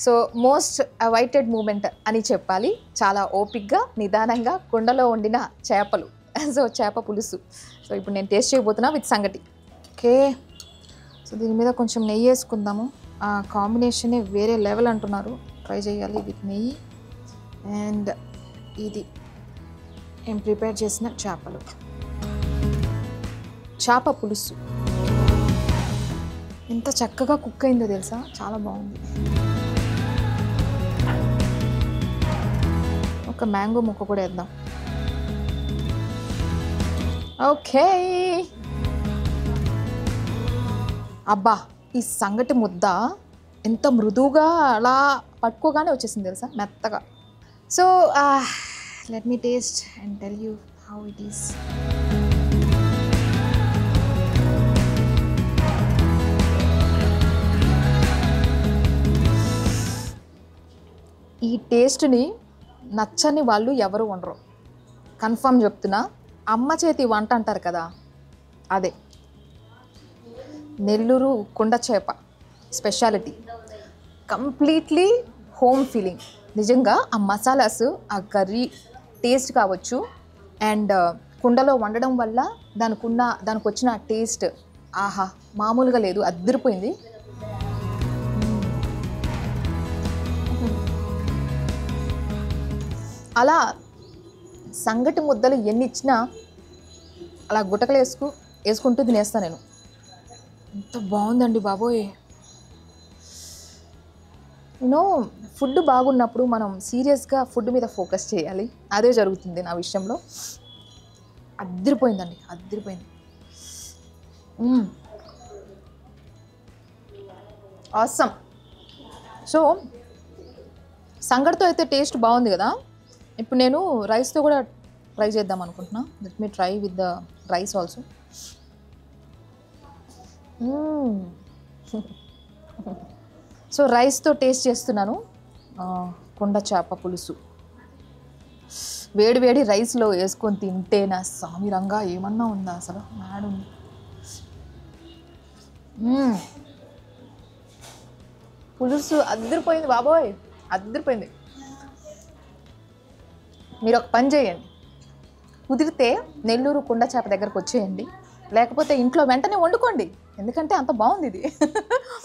So most awaited moment అని చెప్పాలి. చాలా ఓపిక్గా నిదానంగా కుండలో వండిన చేపలు. సో చేప పులుసు. సో ఇప్పుడు నేను టేస్ట్ చేయబోతున్నా విత్ సంగటి. ఓకే, సో దీని మీద కొంచెం నెయ్యి వేసుకుందాము. ఆ కాంబినేషనే వేరే లెవెల్ అంటున్నారు. ట్రై చేయాలి విత్ నెయ్యి. అండ్ ఇది నేను ప్రిపేర్ చేసిన చేపలు, చేప పులుసు. ఎంత చక్కగా కుక్ అయిందో తెలుసా, చాలా బాగుంది. ఒక మ్యాంగో ముక్క కూడా వేద్దాం. ఓకే, అబ్బా ఈ సంగటి ముద్ద ఎంత మృదువుగా అలా పట్టుకోగానే వచ్చేసింది తెలుసా, మెత్తగా. So let me taste and tell you how it is. ఈ టేస్ట్ని నచ్చని వాళ్ళు ఎవరు ఉండరు, కన్ఫర్మ్ చెప్తున్నా. అమ్మ చేతి వంట అంటారు కదా, అదే నెల్లూరు కుండ చేప స్పెషాలిటీ. Completely home feeling. నిజంగా ఆ మసాలాస్, ఆ కర్రీ టేస్ట్ కావచ్చు, అండ్ కుండలో వండడం వల్ల దానికి వచ్చిన టేస్ట్ ఆహా మామూలుగా లేదు, అద్దరిపోయింది. అలా సంగటి ముద్దలు ఎన్ని ఇచ్చినా అలా గుటకలు వేసుకుంటూ తినేస్తాను నేను. ఎంత బాగుందండి బాబోయ్. ఫుడ్ బాగున్నప్పుడు మనం సీరియస్గా ఫుడ్ మీద ఫోకస్ చేయాలి. అదే జరుగుతుంది నా విషయంలో. అద్దరిపోయిందండి, అద్దరిపోయింది. ఆసమ్. సో సంగటితో అయితే టేస్ట్ బాగుంది కదా, ఇప్పుడు నేను రైస్తో కూడా ట్రై చేద్దాం అనుకుంటున్నా. Let me try with the rice also. So రైస్తో టేస్ట్ చేస్తున్నాను కుండ చేప పులుసు. వేడి వేడి రైస్లో వేసుకొని తింటే నా సామిరంగా ఏమన్నా ఉందా అసలు, మ్యాడ్ ఉంది. పులుసు అద్దరిపోయింది బాబోయ్, అద్దరిపోయింది. మీరు ఒక పని చేయండి, కుదిరితే నెల్లూరు కుండ చేప దగ్గరకు వచ్చేయండి, లేకపోతే ఇంట్లో వెంటనే వండుకోండి, ఎందుకంటే అంత బాగుంది ఇది.